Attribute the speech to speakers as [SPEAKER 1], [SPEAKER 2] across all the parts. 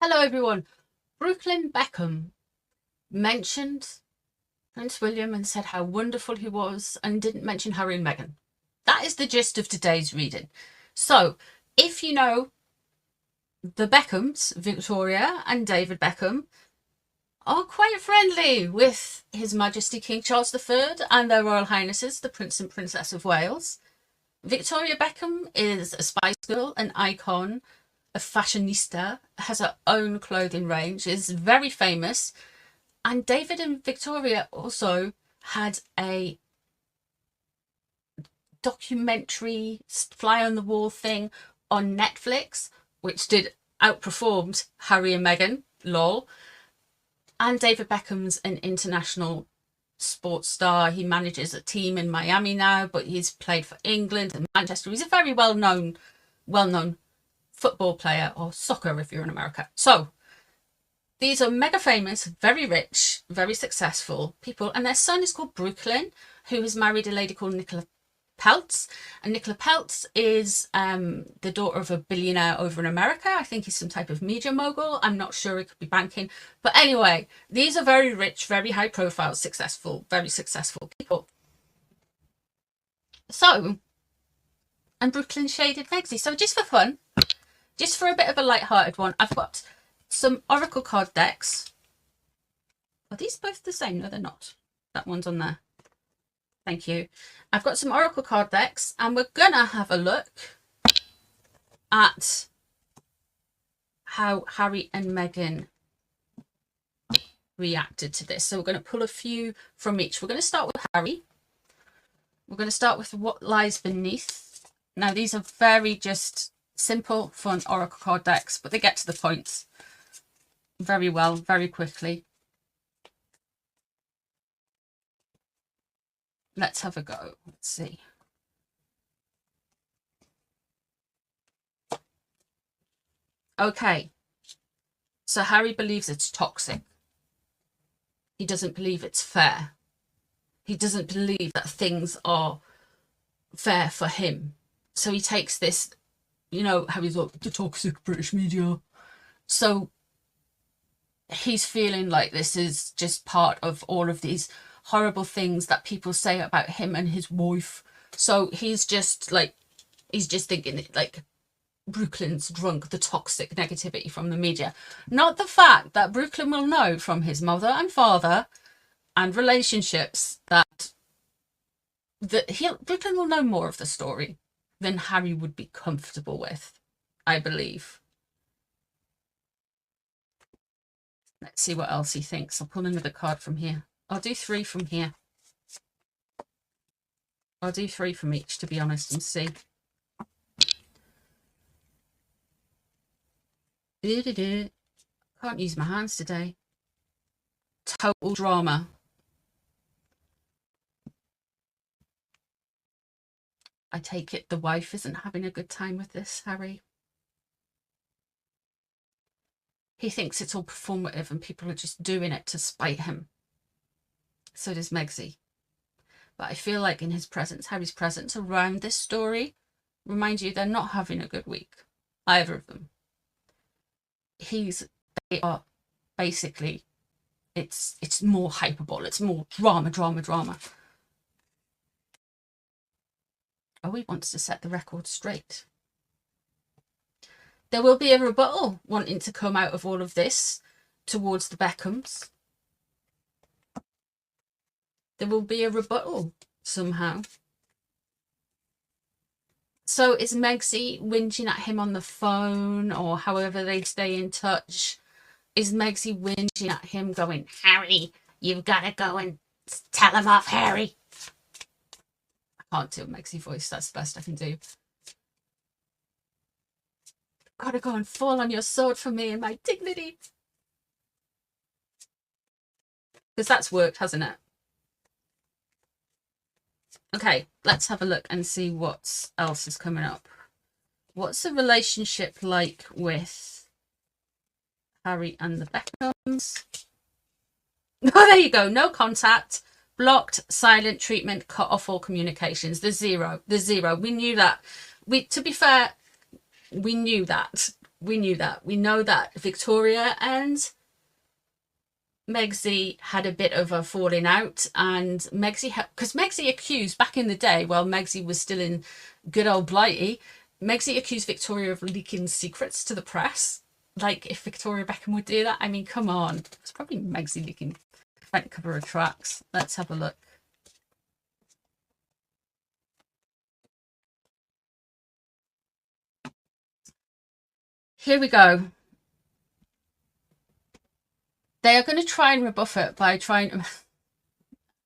[SPEAKER 1] Hello everyone. Brooklyn Beckham mentioned Prince William and said how wonderful he was and didn't mention Harry and Meghan. That is the gist of today's reading. So if you know the Beckhams, Victoria and David Beckham, are quite friendly with His Majesty King Charles III and their Royal Highnesses, the Prince and Princess of Wales. Victoria Beckham is a Spice Girl, an icon, a fashionista, has her own clothing range, is very famous. And David and Victoria also had a documentary fly on the wall thing on Netflix, which did outperformed Harry and Meghan, lol. And David Beckham's an international sports star. He manages a team in Miami now, but he's played for England and Manchester. He's a very well-known football player, or soccer if you're in America. So these are mega famous, very rich, very successful people, and their son is called Brooklyn, who has married a lady called Nicola Peltz. And Nicola Peltz is the daughter of a billionaire over in America. I think he's some type of media mogul. I'm not sure, it could be banking. But anyway, these are very rich, very high profile, successful, very successful people. So, and Brooklyn shaded Megsy. So just for fun, just for a bit of a light-hearted one, I've got some Oracle card decks. Are these both the same? No, they're not. That one's on there. Thank you. I've got some Oracle card decks, and we're gonna have a look at how Harry and Meghan reacted to this. So we're going to pull a few from each. We're going to start with Harry. We're going to start with what lies beneath. Now, these are very just simple, fun Oracle card decks, but they get to the points very well, very quickly. Let's have a go. Let's see. Okay. So Harry believes it's toxic. He doesn't believe it's fair. He doesn't believe that things are fair for him. So he takes this, you know, how he's like, the toxic British media. So he's feeling like this is just part of all of these horrible things that people say about him and his wife. So he's just thinking like Brooklyn's drunk the toxic negativity from the media, not the fact that Brooklyn will know from his mother and father and relationships that Brooklyn will know more of the story than Harry would be comfortable with, I believe. Let's see what else he thinks. I'll pull another card from here. I'll do 3 from here. I'll do 3 from each, to be honest, and see. Can't use my hands today. Total drama. I take it the wife isn't having a good time with this, Harry. He thinks it's all performative and people are just doing it to spite him. So does Megsy. But I feel like in his presence, Harry's presence around this story, remind you they're not having a good week. Either of them. They are basically, it's more hyperbole. It's more drama. Oh, he wants to set the record straight. There will be a rebuttal wanting to come out of all of this towards the Beckhams. There will be a rebuttal somehow. So is Megsy whinging at him on the phone, or however they stay in touch? Is Megsy whinging at him going, Harry, you've got to go and tell him off, Harry? I can't do a Megsy voice. That's the best I can do. Got to go and fall on your sword for me and my dignity. Because that's worked, hasn't it? Okay, let's have a look and see what else is coming up. What's the relationship like with Harry and the Beckhams? Oh, there you go. No contact, blocked, silent treatment, cut off all communications. There's zero. We knew that. To be fair, we knew that We knew that. We know that Victoria and Megsy had a bit of a falling out, and Megsy because Megsy accused back in the day, while Megsy was still in good old Blighty, Megsy accused Victoria of leaking secrets to the press. Like, if Victoria Beckham would do that, I mean, come on. It's probably Megsy leaking front cover of tracks. Let's have a look. Here we go. They are going to try and rebuff it by trying.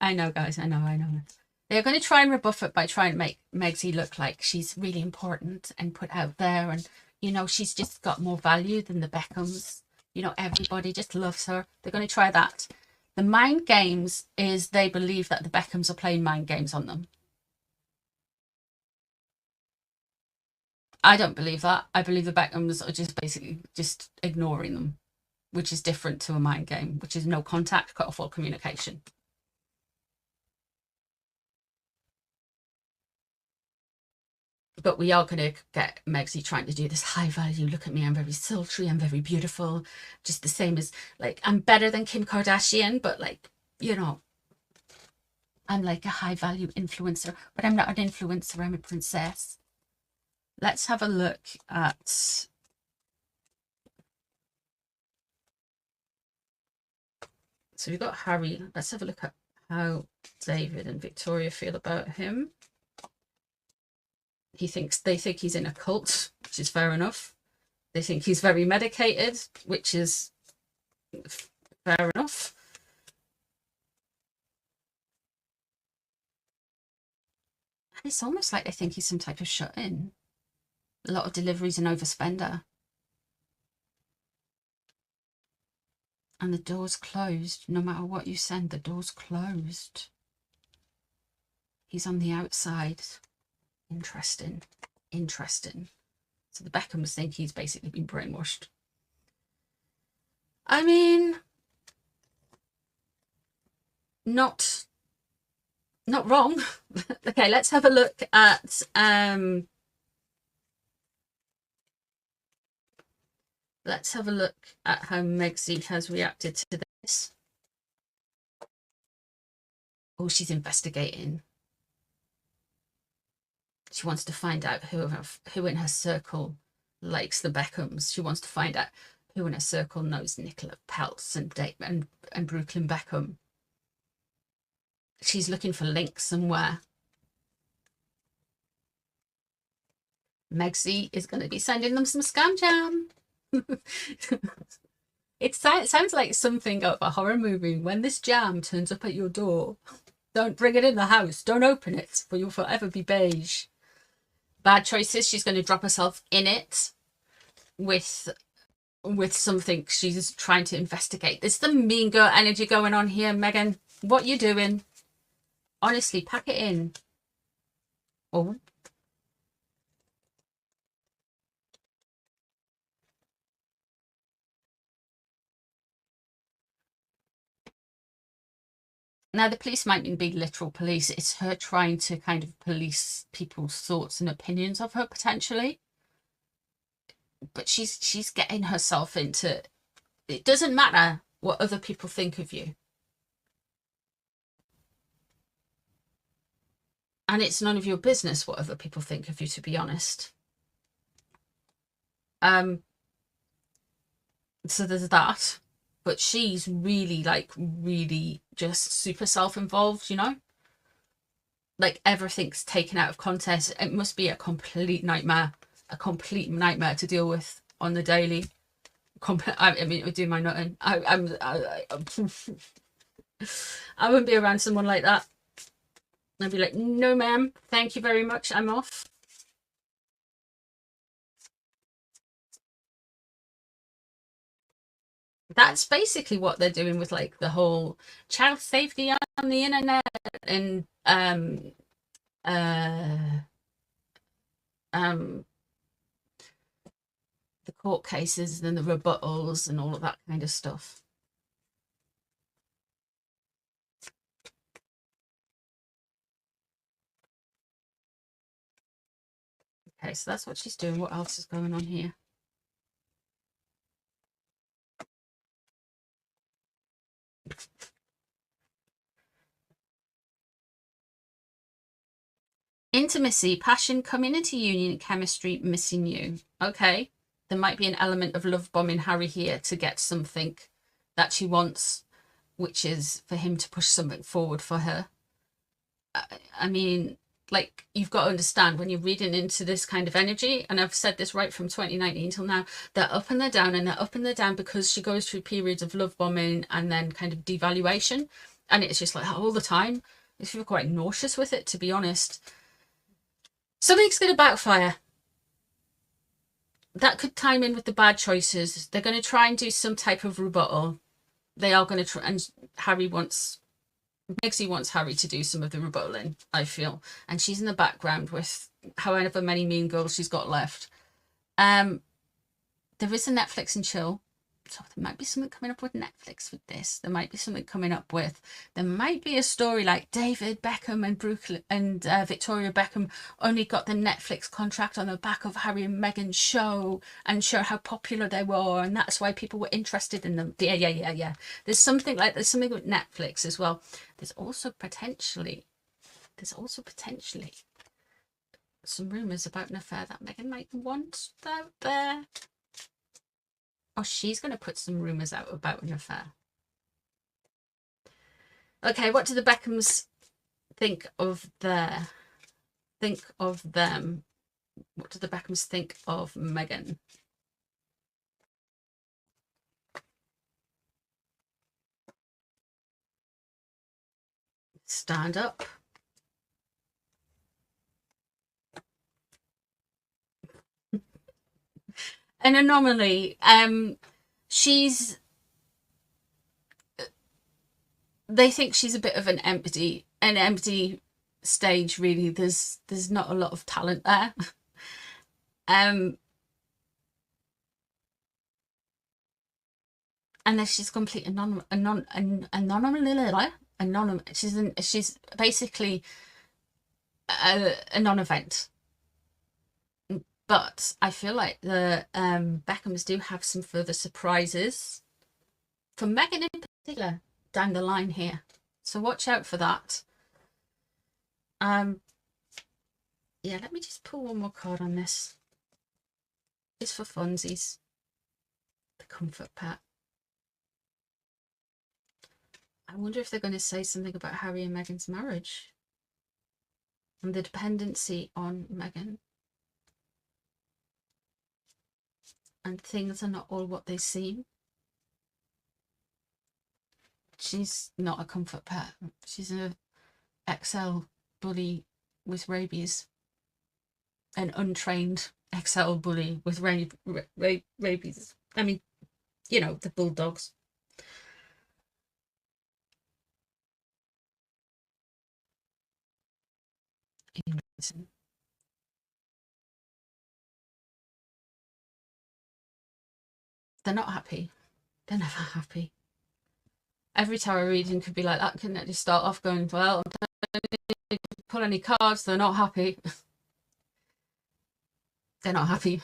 [SPEAKER 1] I know, guys. I know. They're going to try and rebuff it by trying to make Megsy look like she's really important and put out there, and you know, she's just got more value than the Beckhams. You know, everybody just loves her. They're going to try that. The mind games is they believe that the Beckhams are playing mind games on them. I don't believe that. I believe the Beckhams are just basically just ignoring them, which is different to a mind game, which is no contact, cut off all communication. But we are going to get Megsy trying to do this high value, look at me, I'm very sultry, I'm very beautiful, just the same as, like, I'm better than Kim Kardashian, but, like, you know, I'm like a high value influencer, but I'm not an influencer, I'm a princess. Let's have a look at... So we've got Harry. Let's have a look at how David and Victoria feel about him. They think he's in a cult, which is fair enough. They think he's very medicated, which is fair enough. And it's almost like they think he's some type of shut-in. A lot of deliveries and overspender. And the door's closed. No matter what you send, the door's closed. He's on the outside. Interesting. So the Beckhams think he's basically been brainwashed. I mean, not wrong. Okay, let's have a look at let's have a look at how Megsy has reacted to this. Oh, she's investigating. She wants to find out who in her circle likes the Beckhams. She wants to find out who in her circle knows Nicola Peltz and Brooklyn Beckham. She's looking for links somewhere. Megsy is going to be sending them some scam jam. It sounds like something out of a horror movie. When this jam turns up at your door, don't bring it in the house. Don't open it, for you'll forever be beige. Bad choices. She's going to drop herself in it with something she's trying to investigate. There's some mean girl energy going on here, Megan. What you doing? Honestly, pack it in. Oh. Now, the police mightn't be literal police. It's her trying to kind of police people's thoughts and opinions of her, potentially. But she's getting herself into... It doesn't matter what other people think of you. And it's none of your business what other people think of you, to be honest. So there's that. But she's really, like, really just super self-involved, you know? Like, everything's taken out of context. It must be a complete nightmare to deal with on the daily. I mean, it would do my nutting. I wouldn't be around someone like that. I'd be like, no, ma'am, thank you very much, I'm off. That's basically what they're doing with, like, the whole child safety on the internet and the court cases and the rebuttals and all of that kind of stuff. Okay, so that's what she's doing. What else is going on here? Intimacy, passion, coming into union, chemistry, missing you. Okay, there might be an element of love bombing Harry here to get something that she wants, which is for him to push something forward for her. I mean, like, you've got to understand when you're reading into this kind of energy, and I've said this right from 2019 till now, they're up and they're down, and they're up and they're down because she goes through periods of love bombing and then kind of devaluation, and it's just like all the time. I feel quite nauseous with it, to be honest. Something's going to backfire. That could time in with the bad choices. They're going to try and do some type of rebuttal. They are going to try, and Megsie wants Harry to do some of the rebuttaling, I feel. And she's in the background with however many mean girls she's got left. There is a Netflix and chill. So there might be something coming up with Netflix with this. There might be something coming up with... There might be a story like David Beckham and Brooklyn and Victoria Beckham only got the Netflix contract on the back of Harry and Meghan's show and show how popular they were, and that's why people were interested in them. Yeah. There's something with Netflix as well. There's also potentially some rumours about an affair that Meghan might want out there. Oh, she's going to put some rumours out about an affair. Okay, what do the Beckhams think of them? What do the Beckhams think of Meghan? Stand up. An anomaly. They think she's a bit of an empty stage, really. There's not a lot of talent there. Unless she's complete anonymous. She's basically a non-event. But I feel like the Beckhams do have some further surprises for Meghan in particular down the line here. So watch out for that. Yeah, let me just pull one more card on this. It's for funsies. The comfort pet. I wonder if they're going to say something about Harry and Meghan's marriage and the dependency on Meghan. And things are not all what they seem. She's not a comfort pet. She's an XL bully with rabies. An untrained XL bully with rabies. I mean, you know, the bulldogs. They're not happy. They're never happy. Every tarot reading could be like that, couldn't it? Just start off going, well, I don't pull any cards, they're not happy. They're not happy.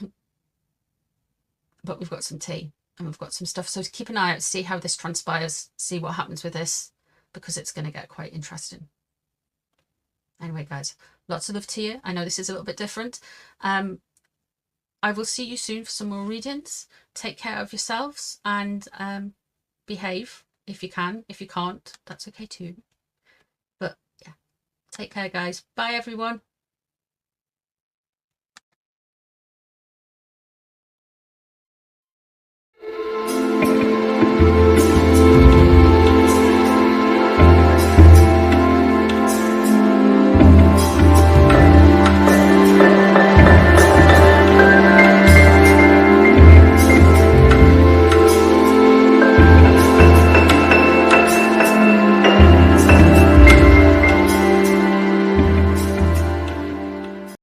[SPEAKER 1] But we've got some tea and we've got some stuff. So keep an eye out, see how this transpires, see what happens with this, because it's going to get quite interesting. Anyway, guys, lots of love to you. I know this is a little bit different. I will see you soon for some more readings. Take care of yourselves and behave if you can. If you can't, that's okay too. But yeah, take care, guys. Bye, everyone.